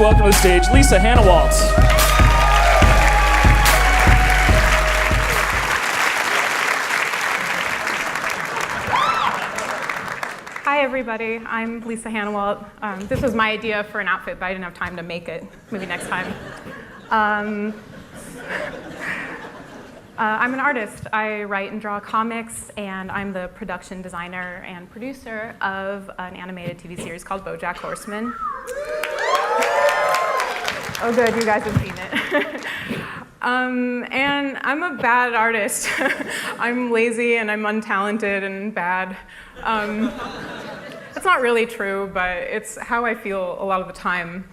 welcome to the stage Lisa Hanawalt. Hi everybody, I'm Lisa Hanawalt. This was my idea for an outfit, but I didn't have time to make it. Maybe next time. I'm an artist. I write and draw comics, and I'm the production designer and producer of an animated TV series called BoJack Horseman. Oh good, you guys have seen it. And I'm a bad artist. I'm lazy and I'm untalented and bad. It's not really true, but it's how I feel a lot of the time.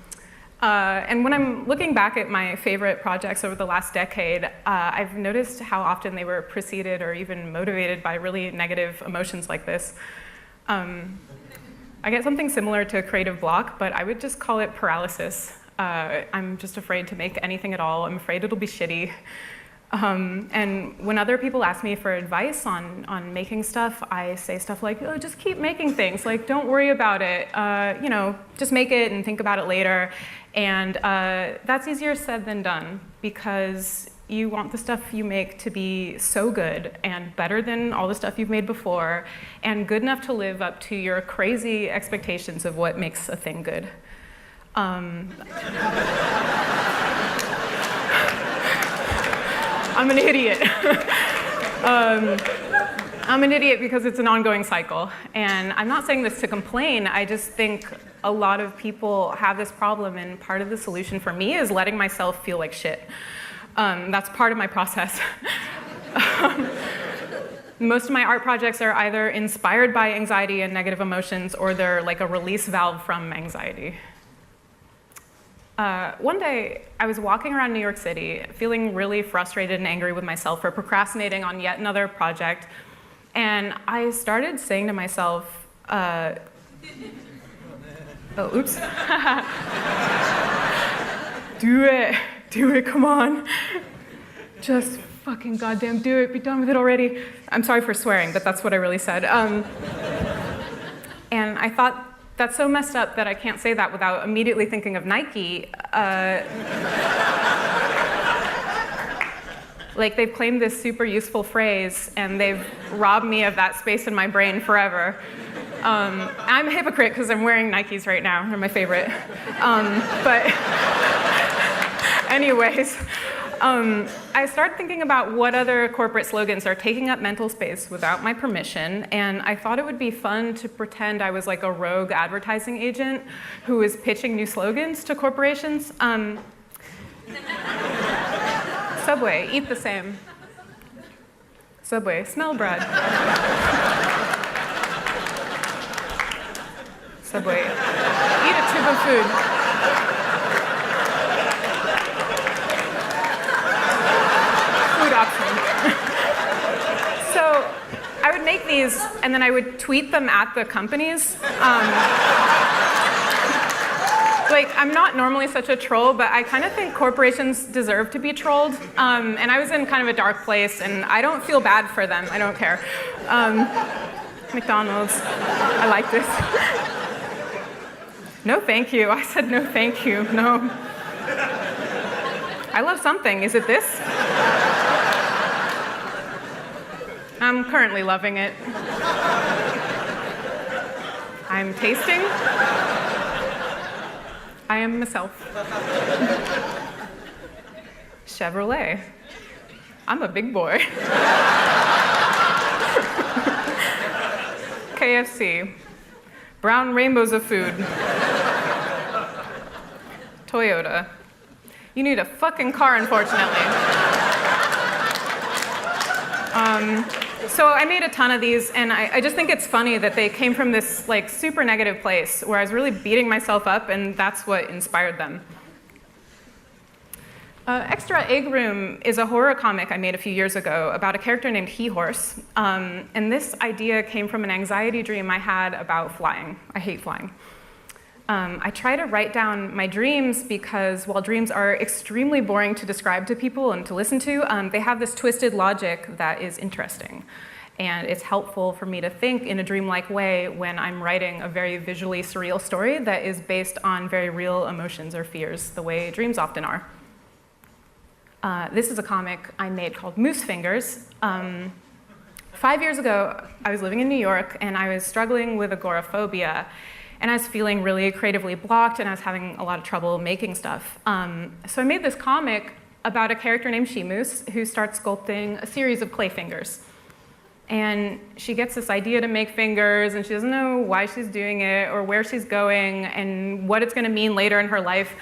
And when I'm looking back at my favorite projects over the last decade, I've noticed how often they were preceded or even motivated by really negative emotions like this. I get something similar to a creative block, but I would just call it paralysis. I'm just afraid to make anything at all. I'm afraid it'll be shitty. And when other people ask me for advice on making stuff, I say stuff like, oh, just keep making things. Like, don't worry about it. You know, just make it and think about it later. And that's easier said than done, because you want the stuff you make to be so good and better than all the stuff you've made before, and good enough to live up to your crazy expectations of what makes a thing good. I'm an idiot. I'm an idiot because it's an ongoing cycle. And I'm not saying this to complain. I just think a lot of people have this problem, and part of the solution for me is letting myself feel like shit. That's part of my process. Most of my art projects are either inspired by anxiety and negative emotions, or they're like a release valve from anxiety. One day, I was walking around New York City, feeling really frustrated and angry with myself for procrastinating on yet another project, and I started saying to myself, oh, oops. Do it, come on. Just fucking goddamn do it, be done with it already. I'm sorry for swearing, but that's what I really said. And I thought, that's so messed up that I can't say that without immediately thinking of Nike. Like, they've claimed this super useful phrase, and they've robbed me of that space in my brain forever. I'm a hypocrite because I'm wearing Nikes right now. They're my favorite. But anyways, I started thinking about what other corporate slogans are taking up mental space without my permission, and I thought it would be fun to pretend I was like a rogue advertising agent who was pitching new slogans to corporations. Subway, eat the same. Subway, smell bread. Subway, eat a tube of food. So I would make these, and then I would tweet them at the companies. Like, I'm not normally such a troll, but I kind of think corporations deserve to be trolled. And I was in kind of a dark place, and I don't feel bad for them. I don't care. McDonald's, I like this. No, thank you. I said no, thank you. No. I love something. Is it this? I'm currently loving it. I'm tasting. I am myself. Chevrolet. I'm a big boy. KFC. Brown rainbows of food. Toyota. You need a fucking car, unfortunately. So I made a ton of these, and I just think it's funny that they came from this like super negative place where I was really beating myself up, and that's what inspired them. Extra Egg Room is a horror comic I made a few years ago about a character named He-Horse, and this idea came from an anxiety dream I had about flying. I hate flying. I try to write down my dreams because while dreams are extremely boring to describe to people and to listen to, they have this twisted logic that is interesting. And it's helpful for me to think in a dreamlike way when I'm writing a very visually surreal story that is based on very real emotions or fears, the way dreams often are. This is a comic I made called Moose Fingers. 5 years ago, I was living in New York, and I was struggling with agoraphobia, and I was feeling really creatively blocked, and I was having a lot of trouble making stuff. So I made this comic about a character named She-Moose who starts sculpting a series of clay fingers. And she gets this idea to make fingers, and she doesn't know why she's doing it or where she's going and what it's going to mean later in her life.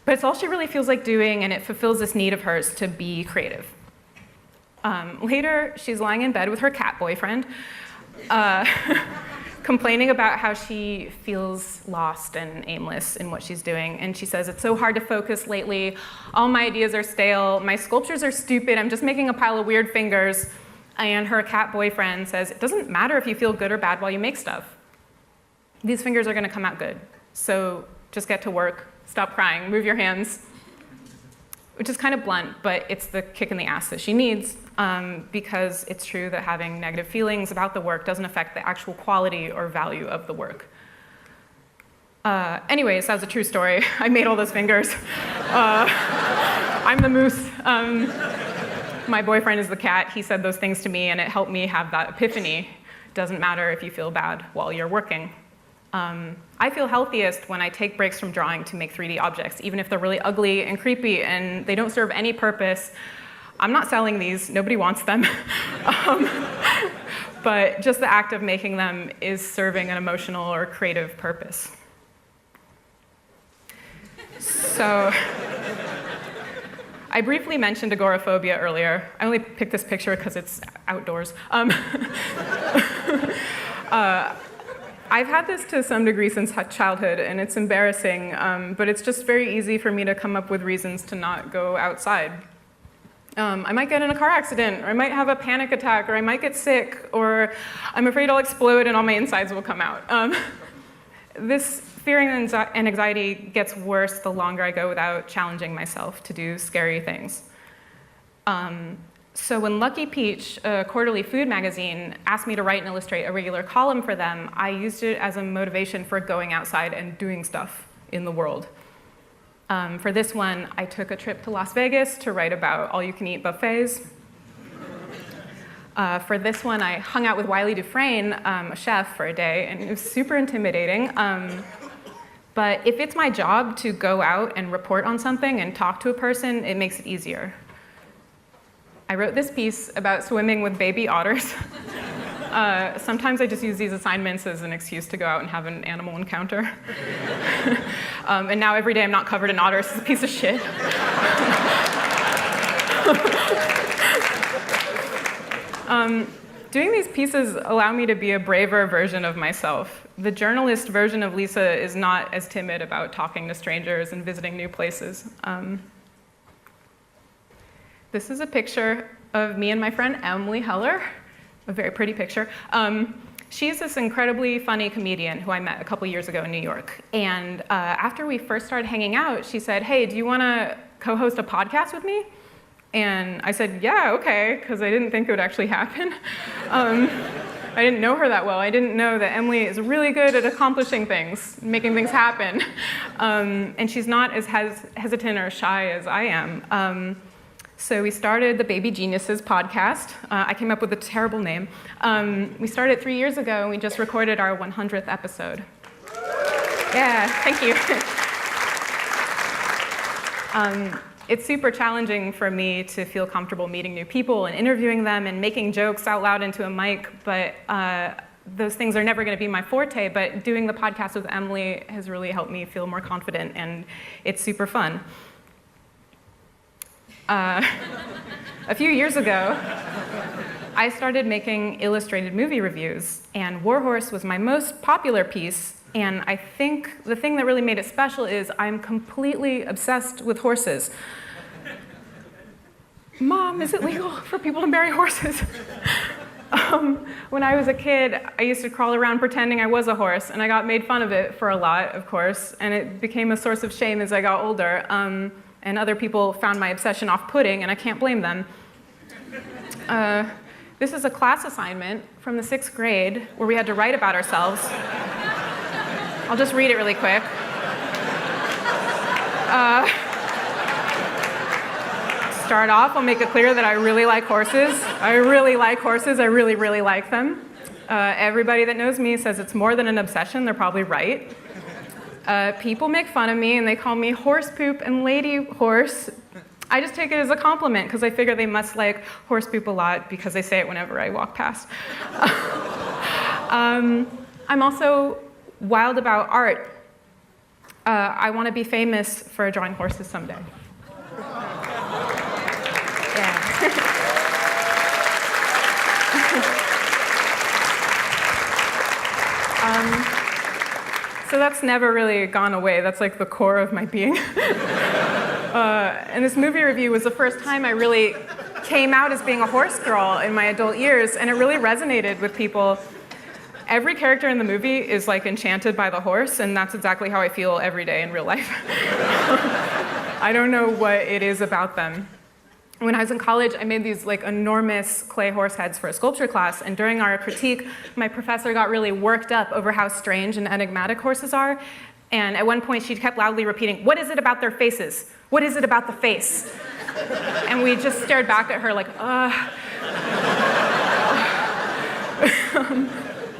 But it's all she really feels like doing, and it fulfills this need of hers to be creative. Later, she's lying in bed with her cat boyfriend, complaining about how she feels lost and aimless in what she's doing. And she says, "It's so hard to focus lately. All my ideas are stale. My sculptures are stupid. I'm just making a pile of weird fingers." And her cat boyfriend says, "It doesn't matter if you feel good or bad while you make stuff. These fingers are going to come out good. So just get to work. Stop crying. Move your hands." Which is kind of blunt, but it's the kick in the ass that she needs, because it's true that having negative feelings about the work doesn't affect the actual quality or value of the work. Anyways, that was a true story. I made all those fingers. I'm the moose. My boyfriend is the cat. He said those things to me, and it helped me have that epiphany. Doesn't matter if you feel bad while you're working. I feel healthiest when I take breaks from drawing to make 3D objects, even if they're really ugly and creepy and they don't serve any purpose. I'm not selling these. Nobody wants them. But just the act of making them is serving an emotional or creative purpose. So I briefly mentioned agoraphobia earlier. I only picked this picture because it's outdoors. I've had this to some degree since childhood, and it's embarrassing, but it's just very easy for me to come up with reasons to not go outside. I might get in a car accident, or I might have a panic attack, or I might get sick, or I'm afraid I'll explode and all my insides will come out. This fear and anxiety gets worse the longer I go without challenging myself to do scary things. So when Lucky Peach, a quarterly food magazine, asked me to write and illustrate a regular column for them, I used it as a motivation for going outside and doing stuff in the world. For this one, I took a trip to Las Vegas to write about all-you-can-eat buffets. For this one, I hung out with Wiley Dufresne, a chef, for a day, and it was super intimidating. But if it's my job to go out and report on something and talk to a person, it makes it easier. I wrote this piece about swimming with baby otters. Sometimes I just use these assignments as an excuse to go out and have an animal encounter. And now every day I'm not covered in otters. It's a piece of shit. Doing these pieces allow me to be a braver version of myself. The journalist version of Lisa is not as timid about talking to strangers and visiting new places. This is a picture of me and my friend Emily Heller, a very pretty picture. She's this incredibly funny comedian who I met a couple years ago in New York. And after we first started hanging out, she said, "Hey, do you want to co-host a podcast with me?" And I said, "Yeah, okay," because I didn't think it would actually happen. I didn't know her that well. I didn't know that Emily is really good at accomplishing things, making things happen. And she's not as hesitant or shy as I am. So we started the Baby Geniuses podcast. I came up with a terrible name. We started 3 years ago, and we just recorded our 100th episode. Yeah, thank you. It's super challenging for me to feel comfortable meeting new people and interviewing them and making jokes out loud into a mic, but those things are never going to be my forte, but doing the podcast with Emily has really helped me feel more confident, and it's super fun. A few years ago, I started making illustrated movie reviews, and Warhorse was my most popular piece, and I think the thing that really made it special is I'm completely obsessed with horses. Mom, is it legal for people to marry horses? When I was a kid, I used to crawl around pretending I was a horse, and I got made fun of it for a lot, of course, and it became a source of shame as I got older. And other people found my obsession off-putting, and I can't blame them. This is a class assignment from the 6th grade where we had to write about ourselves. I'll just read it really quick. Start off, I'll make it clear that I really like horses. I really like horses. I really, really like them. Everybody that knows me says it's more than an obsession. They're probably right. People make fun of me and they call me horse poop and lady horse. I just take it as a compliment because I figure they must like horse poop a lot because they say it whenever I walk past. I'm also wild about art. I want to be famous for drawing horses someday. Yeah. So that's never really gone away. That's like the core of my being. And this movie review was the first time I really came out as being a horse girl in my adult years, and it really resonated with people. Every character in the movie is like enchanted by the horse, and that's exactly how I feel every day in real life. I don't know what it is about them. When I was in college, I made these like enormous clay horse heads for a sculpture class, and during our critique, my professor got really worked up over how strange and enigmatic horses are. And at one point, she kept loudly repeating, "What is it about their faces? What is it about the face?" And we just stared back at her like,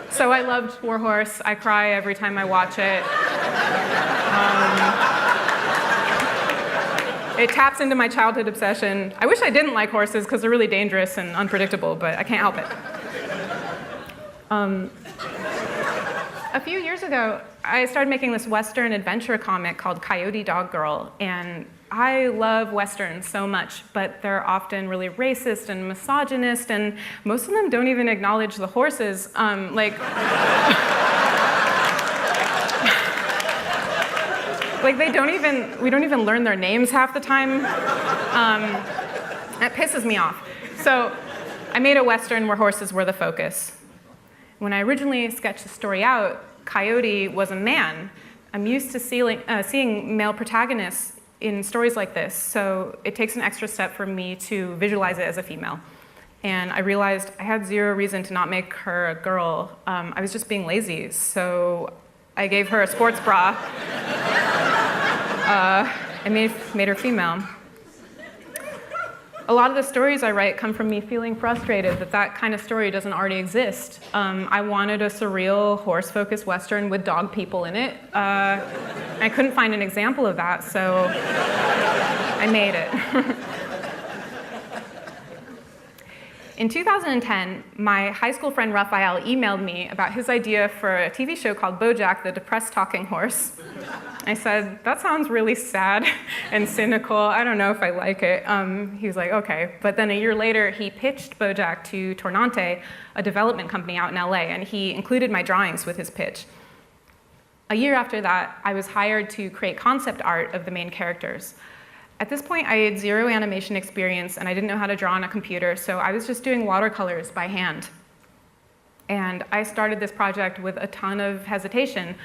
So I loved War Horse. I cry every time I watch it. It taps into my childhood obsession. I wish I didn't like horses because they're really dangerous and unpredictable, but I can't help it. A few years ago, I started making this Western adventure comic called Coyote Dog Girl, and I love Westerns so much, but they're often really racist and misogynist, and most of them don't even acknowledge the horses. Like we don't even learn their names half the time. That pisses me off. So I made a Western where horses were the focus. When I originally sketched the story out, Coyote was a man. I'm used to seeing male protagonists in stories like this, so it takes an extra step for me to visualize it as a female. And I realized I had zero reason to not make her a girl. I was just being lazy, so I gave her a sports bra and made her female. A lot of the stories I write come from me feeling frustrated that kind of story doesn't already exist. I wanted a surreal, horse-focused Western with dog people in it. I couldn't find an example of that, so I made it. In 2010, my high school friend Raphael emailed me about his idea for a TV show called BoJack, the depressed talking horse. I said, that sounds really sad and cynical. I don't know if I like it. He was like, okay. But then a year later, he pitched BoJack to Tornante, a development company out in LA, and he included my drawings with his pitch. A year after that, I was hired to create concept art of the main characters. At this point, I had zero animation experience, and I didn't know how to draw on a computer, so I was just doing watercolors by hand. And I started this project with a ton of hesitation.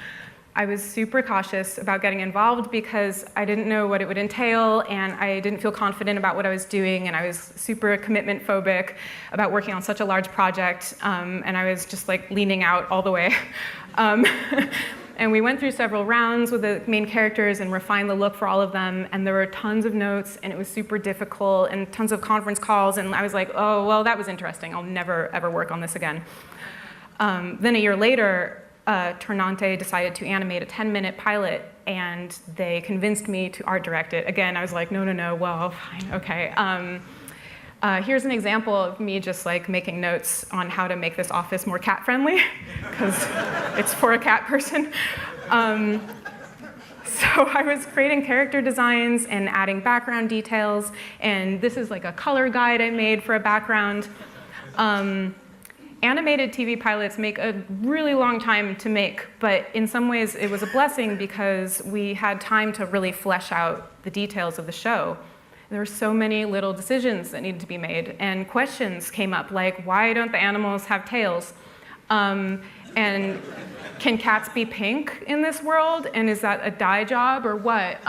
I was super cautious about getting involved because I didn't know what it would entail, and I didn't feel confident about what I was doing, and I was super commitment phobic about working on such a large project, and I was just like leaning out all the way. And we went through several rounds with the main characters and refined the look for all of them, and there were tons of notes, and it was super difficult, and tons of conference calls, and I was like, oh, well, that was interesting. I'll never, ever work on this again. Then a year later, Tornante decided to animate a 10-minute pilot, and they convinced me to art direct it. Again, I was like, no, well, fine, okay. Here's an example of me just like making notes on how to make this office more cat-friendly, because it's for a cat person. So I was creating character designs and adding background details, and this is like a color guide I made for a background. Animated TV pilots make a really long time to make, but in some ways it was a blessing because we had time to really flesh out the details of the show. There were so many little decisions that needed to be made, and questions came up like, why don't the animals have tails? And can cats be pink in this world? And is that a dye job or what?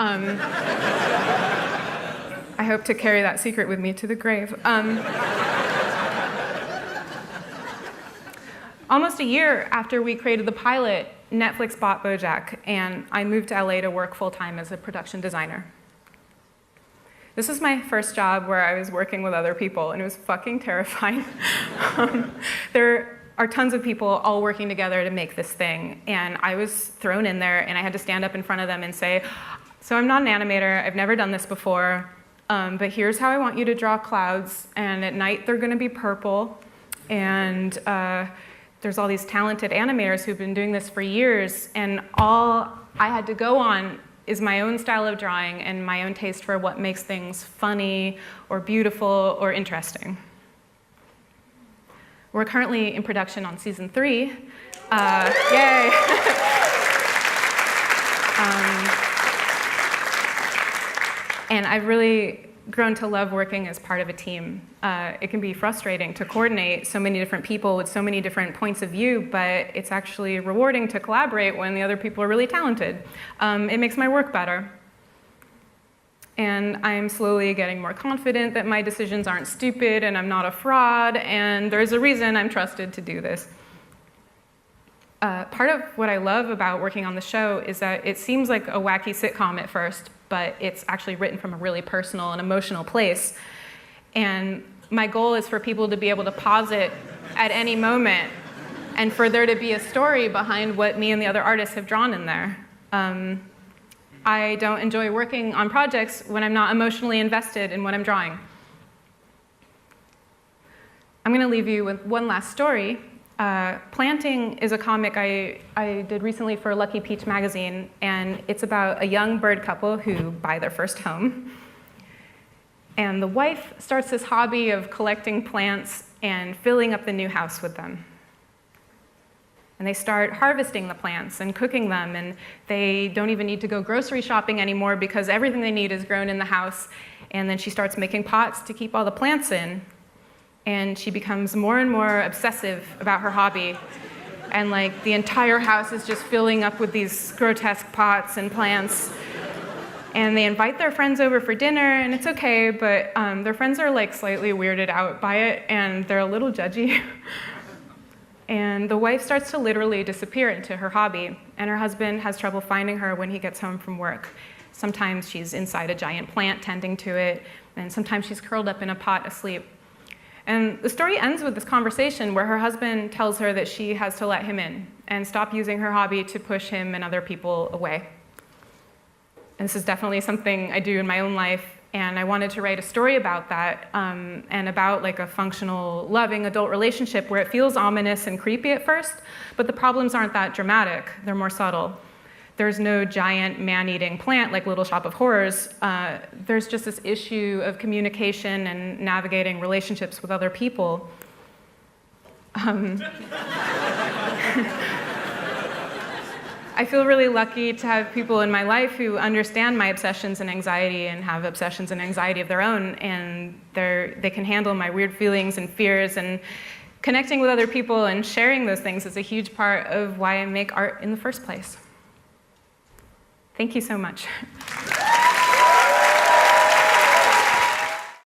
I hope to carry that secret with me to the grave. Almost a year after we created the pilot, Netflix bought BoJack, and I moved to LA to work full-time as a production designer. This was my first job where I was working with other people, and it was fucking terrifying. There are tons of people all working together to make this thing, and I was thrown in there, and I had to stand up in front of them and say, so I'm not an animator, I've never done this before, but here's how I want you to draw clouds, and at night they're gonna be purple, and there's all these talented animators who've been doing this for years, and all I had to go on is my own style of drawing and my own taste for what makes things funny or beautiful or interesting. We're currently in production on season 3. Yay! And I've really grown to love working as part of a team. It can be frustrating to coordinate so many different people with so many different points of view, but it's actually rewarding to collaborate when the other people are really talented. It makes my work better. And I'm slowly getting more confident that my decisions aren't stupid and I'm not a fraud, and there's a reason I'm trusted to do this. Part of what I love about working on the show is that it seems like a wacky sitcom at first, but it's actually written from a really personal and emotional place. And my goal is for people to be able to pause it at any moment and for there to be a story behind what me and the other artists have drawn in there. I don't enjoy working on projects when I'm not emotionally invested in what I'm drawing. I'm going to leave you with one last story. Planting is a comic I did recently for Lucky Peach magazine, and it's about a young bird couple who buy their first home. And the wife starts this hobby of collecting plants and filling up the new house with them. And they start harvesting the plants and cooking them, and they don't even need to go grocery shopping anymore because everything they need is grown in the house. And then she starts making pots to keep all the plants in. And she becomes more and more obsessive about her hobby. And like the entire house is just filling up with these grotesque pots and plants. And they invite their friends over for dinner, and it's okay, but their friends are like slightly weirded out by it, and they're a little judgy. And the wife starts to literally disappear into her hobby, and her husband has trouble finding her when he gets home from work. Sometimes she's inside a giant plant tending to it, and sometimes she's curled up in a pot asleep. And the story ends with this conversation where her husband tells her that she has to let him in and stop using her hobby to push him and other people away. And this is definitely something I do in my own life, and I wanted to write a story about that and about like a functional, loving adult relationship where it feels ominous and creepy at first, but the problems aren't that dramatic, they're more subtle. There's no giant man-eating plant like Little Shop of Horrors. There's just this issue of communication and navigating relationships with other people. I feel really lucky to have people in my life who understand my obsessions and anxiety and have obsessions and anxiety of their own, and they can handle my weird feelings and fears, and connecting with other people and sharing those things is a huge part of why I make art in the first place. Thank you so much.